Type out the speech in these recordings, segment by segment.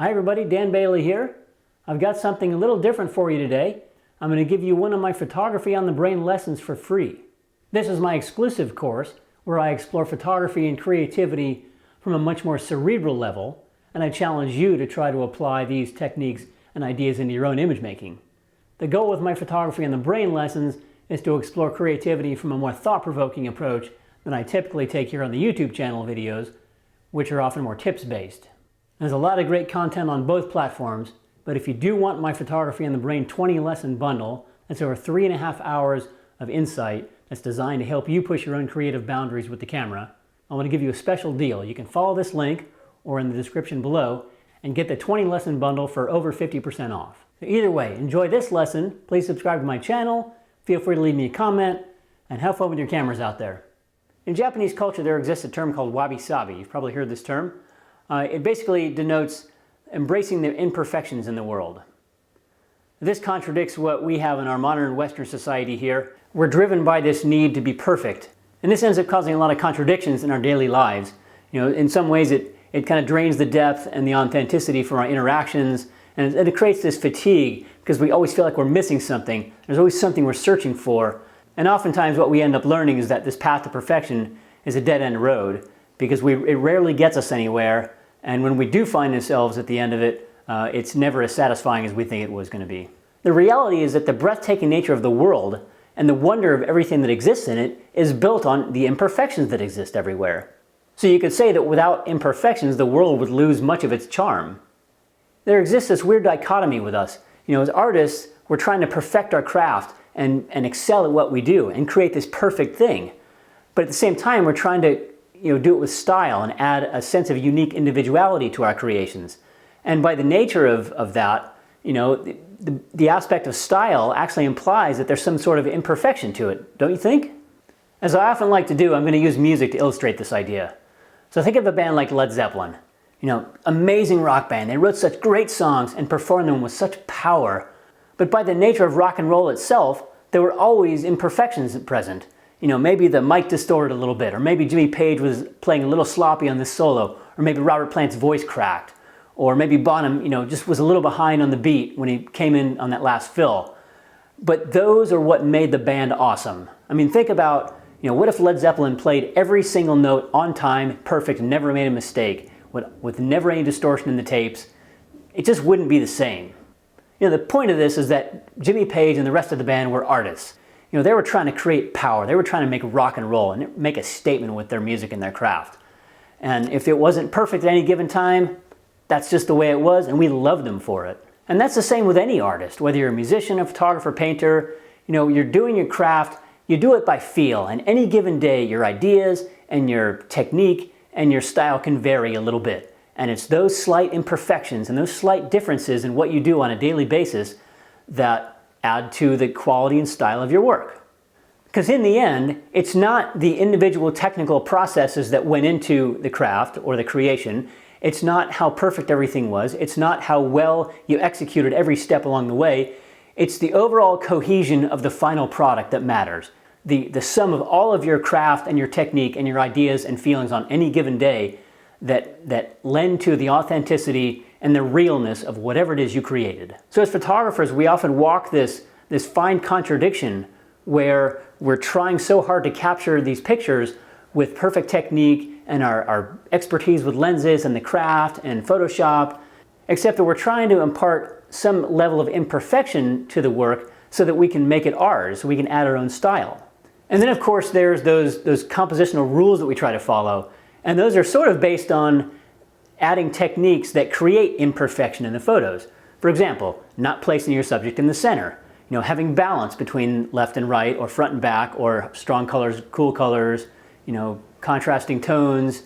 Hi everybody, Dan Bailey here. I've got something a little different for you today. I'm going to give you one of my photography on the brain lessons for free. This is my exclusive course where I explore photography and creativity from a much more cerebral level, and I challenge you to try to apply these techniques and ideas into your own image making. The goal with my photography on the brain lessons is to explore creativity from a more thought-provoking approach than I typically take here on the YouTube channel videos, which are often more tips-based. There's a lot of great content on both platforms, but if you do want my Photography on the Brain 20 lesson bundle, that's over 3.5 hours of insight that's designed to help you push your own creative boundaries with the camera, I want to give you a special deal. You can follow this link or in the description below and get the 20 lesson bundle for over 50% off. So either way, enjoy this lesson, please subscribe to my channel, feel free to leave me a comment, and have fun with your cameras out there. In Japanese culture there exists a term called WabiSabi. You've probably heard this term. It basically denotes embracing the imperfections in the world. This contradicts what we have in our modern Western society here. We're driven by this need to be perfect. And this ends up causing a lot of contradictions in our daily lives. You know, in some ways it kind of drains the depth and the authenticity from our interactions, and it creates this fatigue because we always feel like we're missing something. There's always something we're searching for. And oftentimes what we end up learning is that this path to perfection is a dead-end road because it rarely gets us anywhere. And when we do find ourselves at the end of it, it's never as satisfying as we think it was going to be. The reality is that the breathtaking nature of the world and the wonder of everything that exists in it is built on the imperfections that exist everywhere. So you could say that without imperfections, the world would lose much of its charm. There exists this weird dichotomy with us. You know, as artists, we're trying to perfect our craft and excel at what we do and create this perfect thing. But at the same time, we're trying to do it with style and add a sense of unique individuality to our creations. And by the nature of that, the aspect of style actually implies that there's some sort of imperfection to it, don't you think? As I often like to do, I'm going to use music to illustrate this idea. So think of a band like Led Zeppelin. Amazing rock band. They wrote such great songs and performed them with such power. But by the nature of rock and roll itself, there were always imperfections present. Maybe the mic distorted a little bit, or maybe Jimmy Page was playing a little sloppy on this solo, or maybe Robert Plant's voice cracked, or maybe Bonham, just was a little behind on the beat when he came in on that last fill. But those are what made the band awesome. I mean, think about, what if Led Zeppelin played every single note on time, perfect, and never made a mistake, with never any distortion in the tapes? It just wouldn't be the same. The point of this is that Jimmy Page and the rest of the band were artists. They were trying to create power. They were trying to make rock and roll and make a statement with their music and their craft. And if it wasn't perfect at any given time, that's just the way it was, and we loved them for it. And that's the same with any artist, whether you're a musician, a photographer, painter, you're doing your craft, you do it by feel. And any given day, your ideas and your technique and your style can vary a little bit. And it's those slight imperfections and those slight differences in what you do on a daily basis that add to the quality and style of your work. Because in the end, it's not the individual technical processes that went into the craft or the creation. It's not how perfect everything was. It's not how well you executed every step along the way. It's the overall cohesion of the final product that matters. The sum of all of your craft and your technique and your ideas and feelings on any given day that lend to the authenticity and the realness of whatever it is you created. So as photographers, we often walk this fine contradiction where we're trying so hard to capture these pictures with perfect technique and our expertise with lenses and the craft and Photoshop, except that we're trying to impart some level of imperfection to the work so that we can make it ours, so we can add our own style. And then of course there's those compositional rules that we try to follow, and those are sort of based on adding techniques that create imperfection in the photos. For example, not placing your subject in the center, having balance between left and right, or front and back, or strong colors, cool colors, contrasting tones.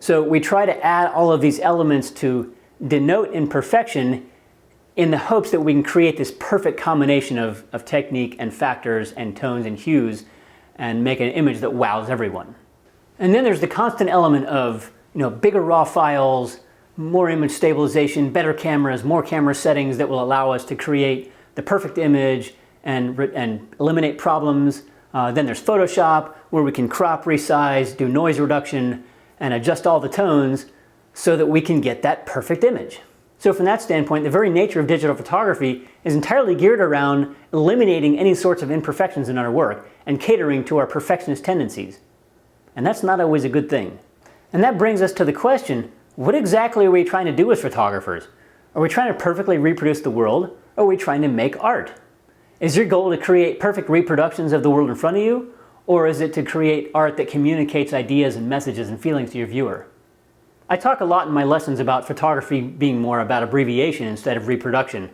So we try to add all of these elements to denote imperfection in the hopes that we can create this perfect combination of technique and factors and tones and hues and make an image that wows everyone. And then there's the constant element of bigger raw files, more image stabilization, better cameras, more camera settings that will allow us to create the perfect image and eliminate problems. Then there's Photoshop, where we can crop, resize, do noise reduction, and adjust all the tones so that we can get that perfect image. So from that standpoint, the very nature of digital photography is entirely geared around eliminating any sorts of imperfections in our work and catering to our perfectionist tendencies. And that's not always a good thing. And that brings us to the question, what exactly are we trying to do as photographers? Are we trying to perfectly reproduce the world, or are we trying to make art? Is your goal to create perfect reproductions of the world in front of you, or is it to create art that communicates ideas and messages and feelings to your viewer? I talk a lot in my lessons about photography being more about abbreviation instead of reproduction.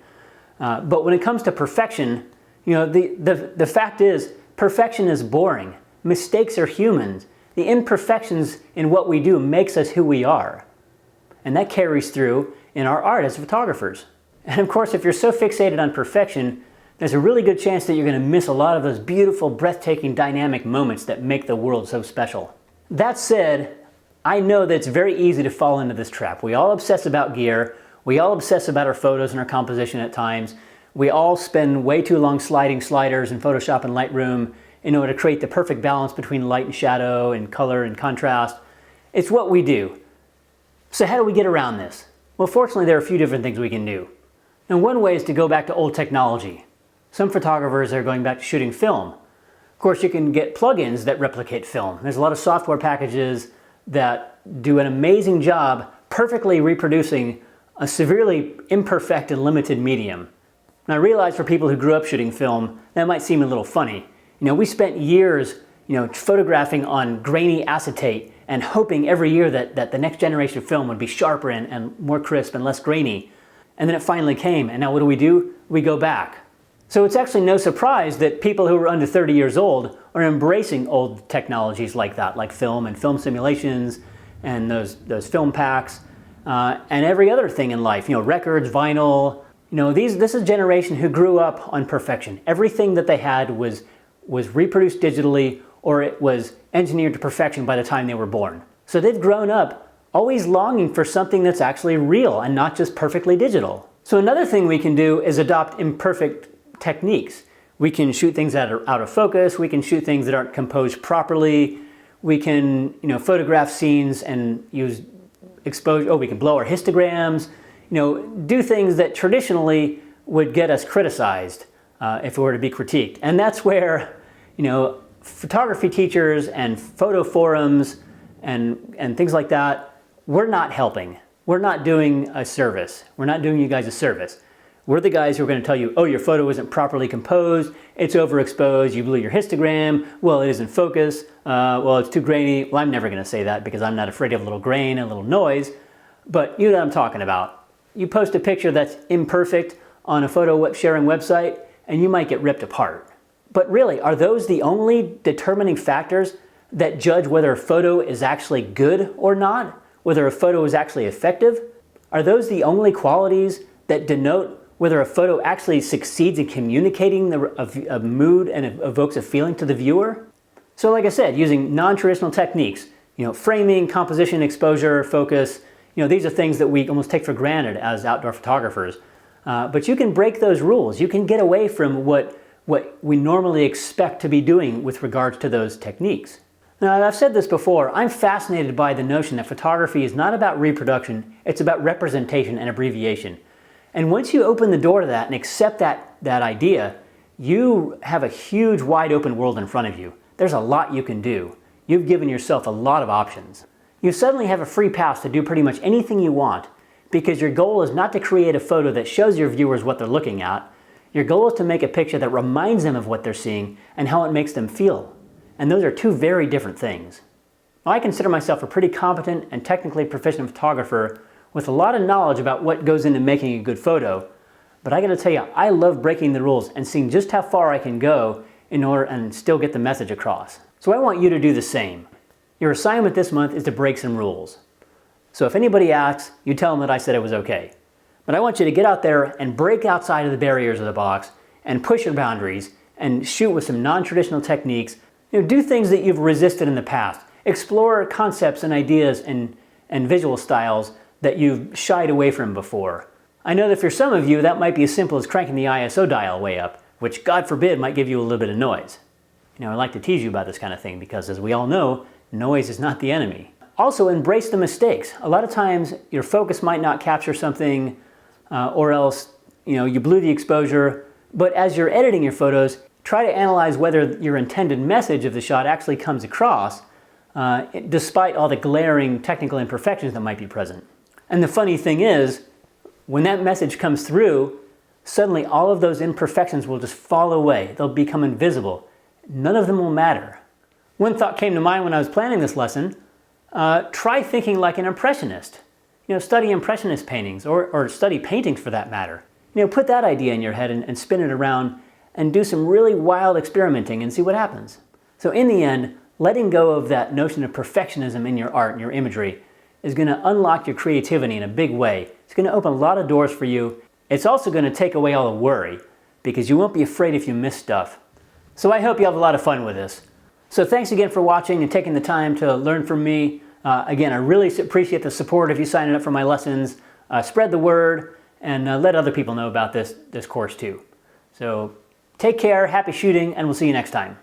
But when it comes to perfection, the fact is, perfection is boring. Mistakes are humans. The imperfections in what we do makes us who we are. And that carries through in our art as photographers. And of course, if you're so fixated on perfection, there's a really good chance that you're going to miss a lot of those beautiful, breathtaking, dynamic moments that make the world so special. That said, I know that it's very easy to fall into this trap. We all obsess about gear. We all obsess about our photos and our composition at times. We all spend way too long sliding sliders in Photoshop and Lightroom in order to create the perfect balance between light and shadow and color and contrast. It's what we do. So how do we get around this? Well, fortunately, there are a few different things we can do. And one way is to go back to old technology. Some photographers are going back to shooting film. Of course, you can get plugins that replicate film. There's a lot of software packages that do an amazing job perfectly reproducing a severely imperfect and limited medium. And I realize for people who grew up shooting film, that might seem a little funny. We spent years, photographing on grainy acetate and hoping every year that the next generation of film would be sharper and more crisp and less grainy. And then it finally came, and now what do? We go back. So it's actually no surprise that people who are under 30 years old are embracing old technologies like that, like film and film simulations and those film packs and every other thing in life, records, vinyl. This is a generation who grew up on perfection. Everything that they had was reproduced digitally, or it was engineered to perfection by the time they were born. So they've grown up always longing for something that's actually real and not just perfectly digital. So another thing we can do is adopt imperfect techniques. We can shoot things that are out of focus. We can shoot things that aren't composed properly. We can, photograph scenes and use exposure. We can blow our histograms. Do things that traditionally would get us criticized if we were to be critiqued. And that's where, photography teachers and photo forums and things like that, we're not helping. We're not doing a service. We're not doing you guys a service. We're the guys who are going to tell you, oh, your photo isn't properly composed, it's overexposed, you blew your histogram, well, it isn't focus, well, it's too grainy. Well, I'm never going to say that because I'm not afraid of a little grain and a little noise, but you know what I'm talking about. You post a picture that's imperfect on a photo sharing website, and you might get ripped apart. But really, are those the only determining factors that judge whether a photo is actually good or not? Whether a photo is actually effective? Are those the only qualities that denote whether a photo actually succeeds in communicating a mood and evokes a feeling to the viewer? So like I said, using non-traditional techniques, framing, composition, exposure, focus, these are things that we almost take for granted as outdoor photographers. But you can break those rules. You can get away from what we normally expect to be doing with regards to those techniques. Now, I've said this before, I'm fascinated by the notion that photography is not about reproduction, it's about representation and abbreviation. And once you open the door to that and accept that idea, you have a huge, wide open world in front of you. There's a lot you can do. You've given yourself a lot of options. You suddenly have a free pass to do pretty much anything you want because your goal is not to create a photo that shows your viewers what they're looking at. Your goal is to make a picture that reminds them of what they're seeing and how it makes them feel. And those are two very different things. Now, I consider myself a pretty competent and technically proficient photographer with a lot of knowledge about what goes into making a good photo, but I gotta tell you, I love breaking the rules and seeing just how far I can go in order and still get the message across. So I want you to do the same. Your assignment this month is to break some rules. So if anybody asks, you tell them that I said it was okay. But I want you to get out there and break outside of the barriers of the box and push your boundaries and shoot with some non-traditional techniques. Do things that you've resisted in the past. Explore concepts and ideas and visual styles that you've shied away from before. I know that for some of you, that might be as simple as cranking the ISO dial way up, which God forbid might give you a little bit of noise. I like to tease you about this kind of thing because as we all know, noise is not the enemy. Also, embrace the mistakes. A lot of times your focus might not capture something or else you blew the exposure. But as you're editing your photos, try to analyze whether your intended message of the shot actually comes across, despite all the glaring technical imperfections that might be present. And the funny thing is, when that message comes through, suddenly all of those imperfections will just fall away. They'll become invisible. None of them will matter. One thought came to mind when I was planning this lesson. Try thinking like an impressionist. Study impressionist paintings, or study paintings for that matter. Put that idea in your head and spin it around and do some really wild experimenting and see what happens. So in the end, letting go of that notion of perfectionism in your art and your imagery is going to unlock your creativity in a big way. It's going to open a lot of doors for you. It's also going to take away all the worry, because you won't be afraid if you miss stuff. So I hope you have a lot of fun with this. So thanks again for watching and taking the time to learn from me. Again, I really appreciate the support of you signing up for my lessons. Spread the word and let other people know about this course too. So take care, happy shooting, and we'll see you next time.